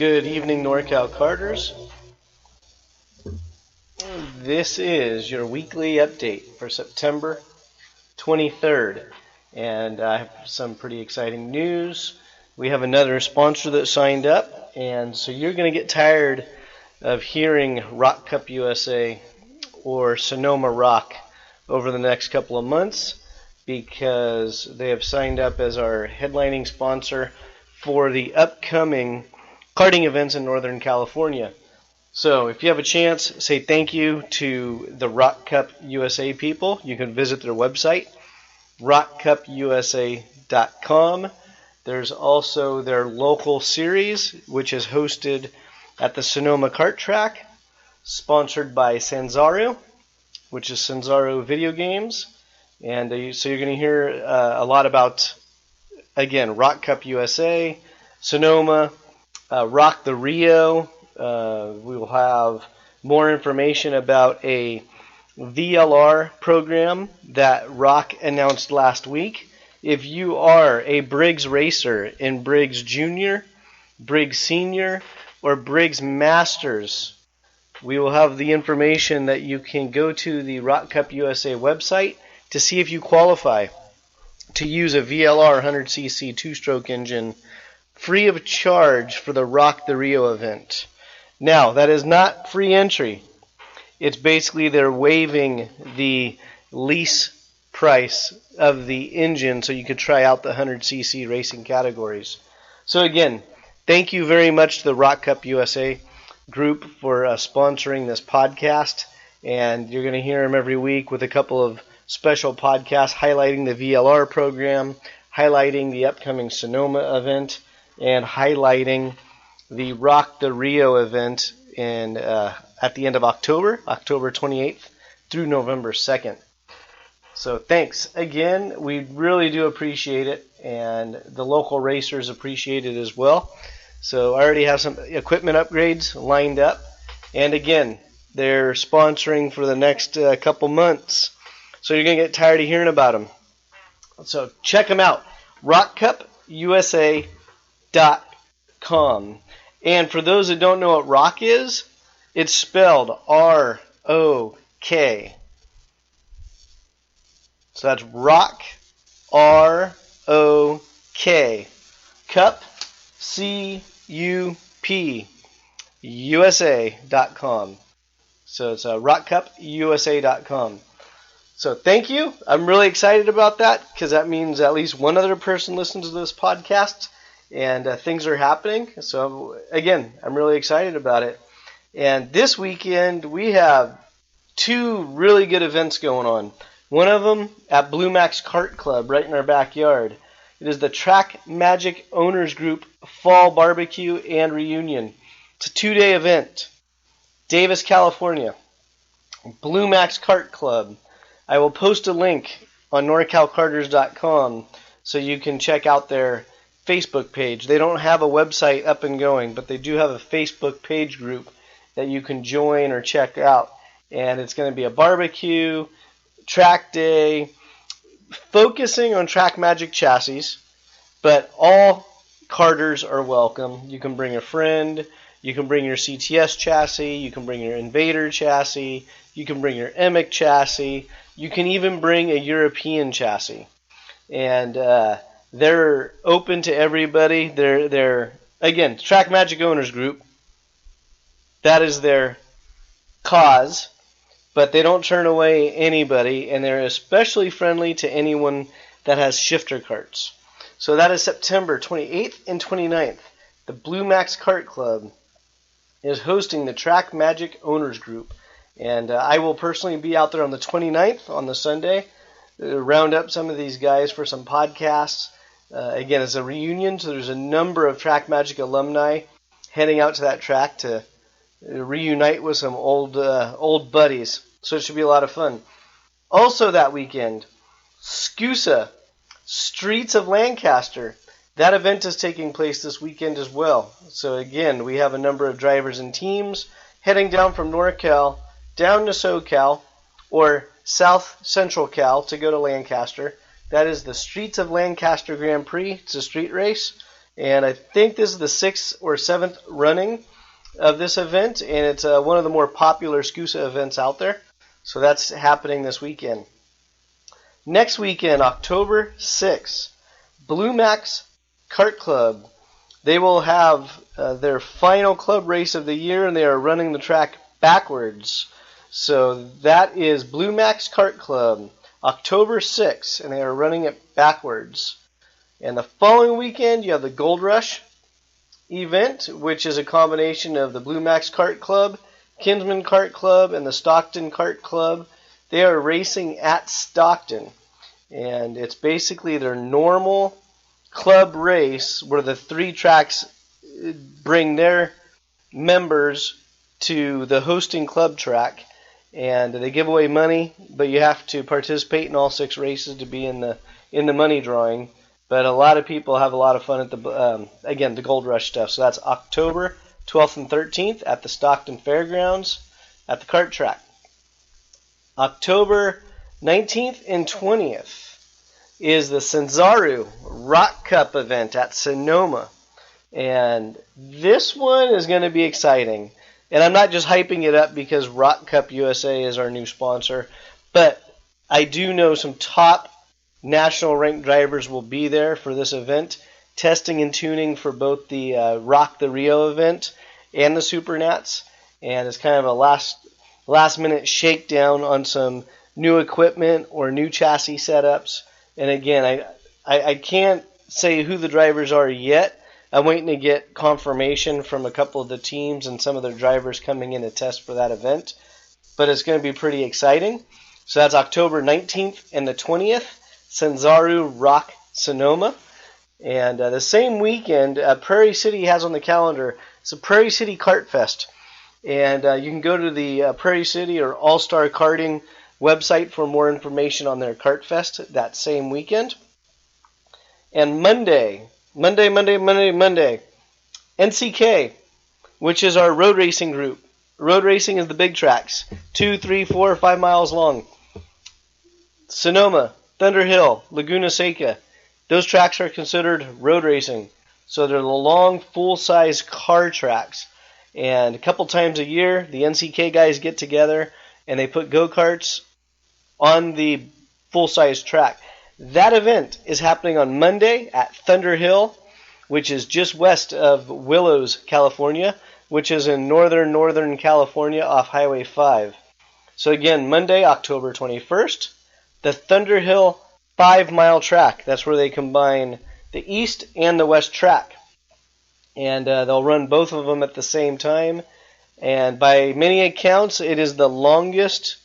Good evening, Norcal Karters. This is your weekly update for September 23rd, and I have some pretty exciting news. We have another sponsor that signed up, and so you're going to get tired of hearing Rok Cup USA or Sonoma Rock over the next couple of months, because they have signed up as our headlining sponsor for the upcoming karting events in Northern California. So if you have a chance, say thank you to the Rok Cup USA people. You can visit their website, rokcupusa.com. There's also their local series, which is hosted at the Sonoma Kart Track, sponsored by Sanzura, which is Sanzura Video Games. And so you're going to hear a lot about, again, Rok Cup USA, Sonoma, ROK the Rio. We will have more information about a VLR program that Rok announced last week. If you are a Briggs racer in Briggs Junior, Briggs Senior, or Briggs Masters, we will have the information that you can go to the Rok Cup USA website to see if you qualify to use a VLR 100cc two-stroke engine free of charge for the ROK the Rio event. Now, that is not free entry. It's basically they're waiving the lease price of the engine so you could try out the 100cc racing categories. So again, thank you very much to the Rok Cup USA group for sponsoring this podcast. And you're going to hear them every week with a couple of special podcasts highlighting the VLR program, highlighting the upcoming Sonoma event, and highlighting the ROK the Rio event at the end of October 28th through November 2nd. So thanks again. We really do appreciate it, and the local racers appreciate it as well. So I already have some equipment upgrades lined up, and again, they're sponsoring for the next couple months. So you're going to get tired of hearing about them. So check them out, rokcupusa.com. And for those that don't know what ROK is, it's spelled R-O-K. So that's ROK, R-O-K. Cup, C-U-P, USA.com. So it's rokcupusa.com. So thank you. I'm really excited about that because that means at least one other person listens to this podcast, and things are happening. So again, I'm really excited about it. And this weekend we have two really good events going on. One of them at Blue Max Kart Club right in our backyard. It is the TrackMagic Owners Group Fall Barbecue and Reunion. It's a 2-day event. Davis, California. Blue Max Kart Club. I will post a link on norcalkarters.com so you can check out their Facebook page. They don't have a website up and going, but they do have a Facebook page group that you can join or check out. And it's going to be a barbecue, track day, focusing on TrackMagic chassis, but all karters are welcome. You can bring a friend, you can bring your CTS chassis, you can bring your Invader chassis, you can bring your Emic chassis, you can even bring a European chassis. And they're open to everybody. They're again, TrackMagic Owners Group. That is their cause, but they don't turn away anybody, and they're especially friendly to anyone that has shifter karts. So that is September 28th and 29th. The Blue Max Kart Club is hosting the TrackMagic Owners Group, and I will personally be out there on the 29th on the Sunday, round up some of these guys for some podcasts. Again, it's a reunion, so there's a number of TrackMagic alumni heading out to that track to reunite with some old buddies. So it should be a lot of fun. Also that weekend, SCUSA, Streets of Lancaster. That event is taking place this weekend as well. So again, we have a number of drivers and teams heading down from NorCal down to SoCal or South Central Cal to go to Lancaster. That is the Streets of Lancaster Grand Prix. It's a street race, And I think this is the 6th or 7th running of this event, and it's one of the more popular SCUSA events out there. So that's happening this weekend. Next weekend, October 6th, Blue Max Kart Club. They will have their final club race of the year, and they are running the track backwards. So that is Blue Max Kart Club, October 6th, and they are running it backwards. And the following weekend, you have the Gold Rush event, which is a combination of the Blue Max Kart Club, Kinsmen Kart Club, and the Stockton Kart Club. They are racing at Stockton, and it's basically their normal club race where the 3 tracks bring their members to the hosting club track, and they give away money, but you have to participate in all 6 races to be in the money drawing. But a lot of people have a lot of fun at the Gold Rush stuff. So that's October 12th and 13th at the Stockton Fairgrounds at the kart track. October 19th and 20th is the Sanzura Rok Cup event at Sonoma. And this one is going to be exciting. And I'm not just hyping it up because Rok Cup USA is our new sponsor, but I do know some top national ranked drivers will be there for this event, testing and tuning for both the ROK the Rio event and the Supernats. And it's kind of a last minute shakedown on some new equipment or new chassis setups. And again, I can't say who the drivers are yet. I'm waiting to get confirmation from a couple of the teams and some of their drivers coming in to test for that event. But it's going to be pretty exciting. So that's October 19th and the 20th. Sanzura Rok Sonoma. And the same weekend, Prairie City has on the calendar, it's a Prairie City KartFest. And you can go to the Prairie City or All-Star Karting website for more information on their KartFest that same weekend. And Monday, NCK, which is our road racing group. Road racing is the big tracks, 2, 3, 4, 5 miles long. Sonoma, Thunderhill, Laguna Seca, those tracks are considered road racing. So they're the long, full-size car tracks. And a couple times a year, the NCK guys get together and they put go-karts on the full-size track. That event is happening on Monday at Thunderhill, which is just west of Willows, California, which is in northern California off Highway 5. So again, Monday, October 21st, the Thunderhill 5-mile track. That's where they combine the east and the west track. And they'll run both of them at the same time. And by many accounts, it is the longest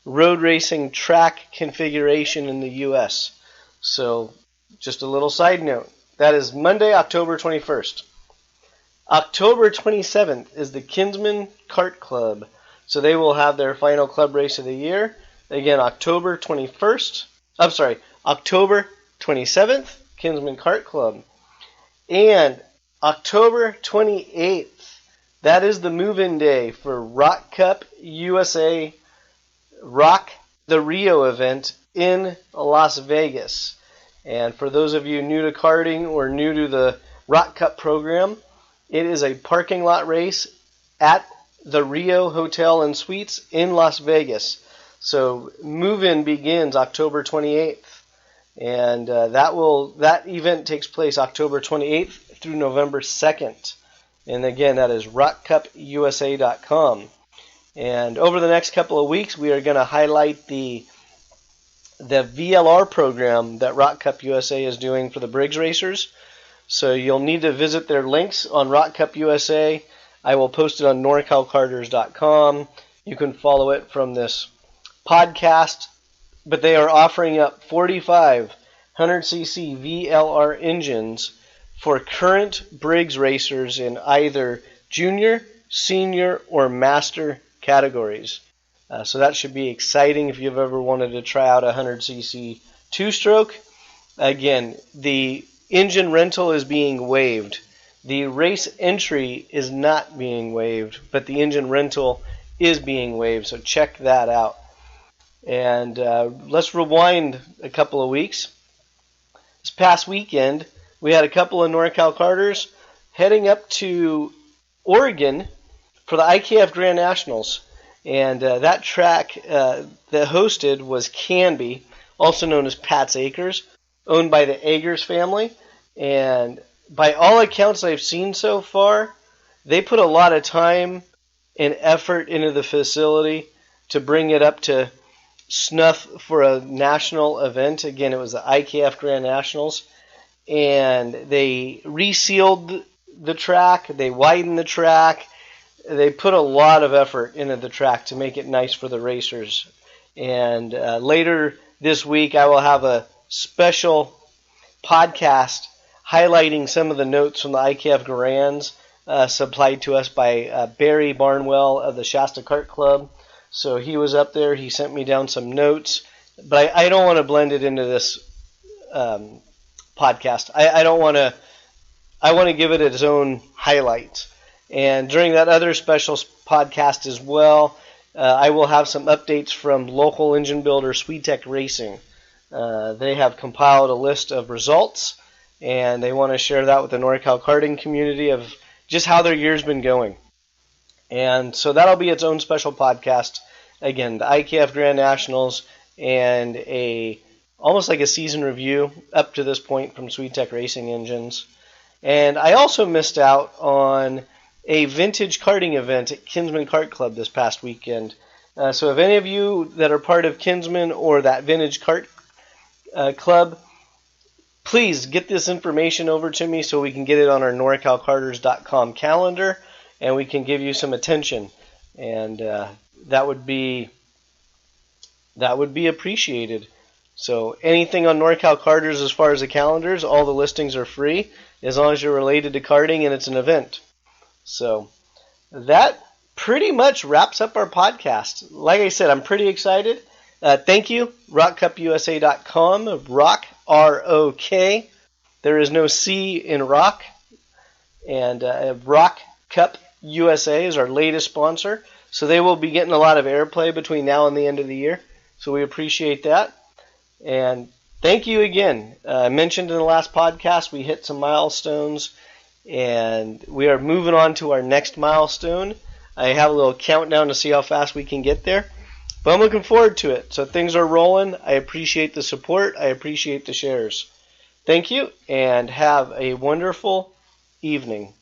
road racing track configuration in the U.S. So just a little side note. That is Monday, October 21st. October 27th is the Kinsmen Kart Club. So they will have their final club race of the year. Again, October 27th, Kinsmen Kart Club. And October 28th, that is the move-in day for ROK Cup USA ROK the Rio event in Las Vegas. And for those of you new to karting or new to the ROK Cup program, it is a parking lot race at the Rio Hotel and Suites in Las Vegas. So move-in begins October 28th, and that event takes place October 28th through November 2nd. And again, that is RokCupUSA.com. And over the next couple of weeks, we are going to highlight the VLR program that ROK Cup USA is doing for the Briggs racers. So you'll need to visit their links on ROK Cup USA. I will post it on NorcalKarters.com. You can follow it from this podcast, but they are offering up 45 100cc VLR engines for current Briggs racers in either junior, senior, or master categories. So that should be exciting if you've ever wanted to try out a 100cc two-stroke. Again, the engine rental is being waived. The race entry is not being waived, but the engine rental is being waived, so check that out. And let's rewind a couple of weeks. This past weekend, we had a couple of Norcal Karters heading up to Oregon for the IKF Grand Nationals. And that track that hosted was Canby, also known as Pat's Acres, owned by the Agers family. And by all accounts I've seen so far, they put a lot of time and effort into the facility to bring it up to snuff for a national event. Again, it was the IKF Grand Nationals. And they resealed the track, they widened the track, they put a lot of effort into the track to make it nice for the racers. And later this week, I will have a special podcast highlighting some of the notes from the IKF Grands supplied to us by Barry Barnwell of the Shasta Kart Club. So he was up there. He sent me down some notes. But I don't want to blend it into this podcast. I don't want to. I want to give it its own highlights. And during that other special podcast as well, I will have some updates from local engine builder SweeTech Racing. They have compiled a list of results, and they want to share that with the NorCal karting community of just how their year's been going. And so that'll be its own special podcast. Again, the IKF Grand Nationals and almost like a season review up to this point from SweeTech Racing Engines. And I also missed out on a vintage karting event at Kinsmen Kart Club this past weekend. So if any of you that are part of Kinsmen or that vintage kart club, please get this information over to me so we can get it on our norcalkarters.com calendar and we can give you some attention. And that would be appreciated. So anything on Norcal Karters as far as the calendars, all the listings are free as long as you're related to karting and it's an event. So that pretty much wraps up our podcast. Like I said, I'm pretty excited. Thank you, RokCupUSA.com. Rok, R-O-K. There is no C in Rok. And Rok Cup USA is our latest sponsor. So they will be getting a lot of airplay between now and the end of the year. So we appreciate that. And thank you again. I mentioned in the last podcast we hit some milestones. And we are moving on to our next milestone. I have a little countdown to see how fast we can get there. But I'm looking forward to it. So things are rolling. I appreciate the support. I appreciate the shares. Thank you, and have a wonderful evening.